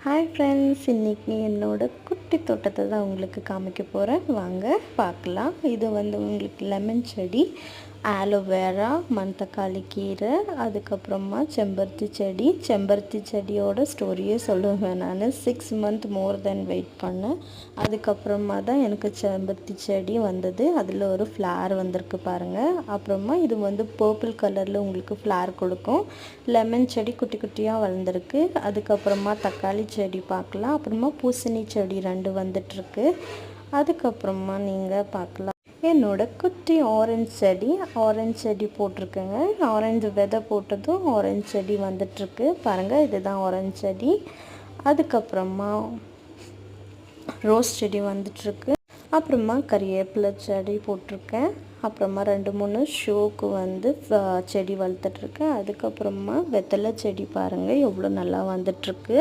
Hi friends, இன்றைக்கி என்னோடய குட்டி தோட்டத்தை தான் உங்களுக்கு காமிக்க போகிறேன். வாங்க பார்க்கலாம். இது உங்களுக்கு லெமன் செடி, ஆலோவேரா, மணத்தக்காளி கீரை, அதுக்கப்புறமா செம்பருத்தி செடியோட ஸ்டோரியே சொல்லுவேன் நான். 6 மந்த் மோர் தென் வெயிட் பண்ணேன். அதுக்கப்புறமா தான் எனக்கு செம்பருத்தி செடி வந்தது. அதில் ஒரு ஃப்ளார் வந்திருக்கு பாருங்கள். அப்புறமா இது பர்பிள் கலரில் உங்களுக்கு ஃப்ளார் கொடுக்கும். லெமன் செடி குட்டி குட்டியாக வளர்ந்துருக்கு. அதுக்கப்புறமா தக்காளி செடி பார்க்கலாம். அப்புறமா பூசணி செடி 2 வந்துட்டுருக்கு. அதுக்கப்புறமா நீங்கள் பார்க்கலாம் என்னோட குட்டி ஆரஞ்சு செடி போட்டிருக்குங்க. ஆரஞ்சு விதை போட்டதும் ஆரஞ்சு செடி வந்துட்டுருக்கு பாருங்கள். இதுதான் ஆரஞ்சு செடி. அதுக்கப்புறமா ரோஸ் செடி வந்துட்டுருக்கு. அப்புறமா கறிவேப்பிலை செடி போட்டிருக்கேன். அப்புறமா 2-3 ஷோக்கு செடி வளர்த்துட்ருக்கேன். அதுக்கப்புறமா வெத்தலை செடி பாருங்கள் எவ்வளோ நல்லா வந்துட்டுருக்கு.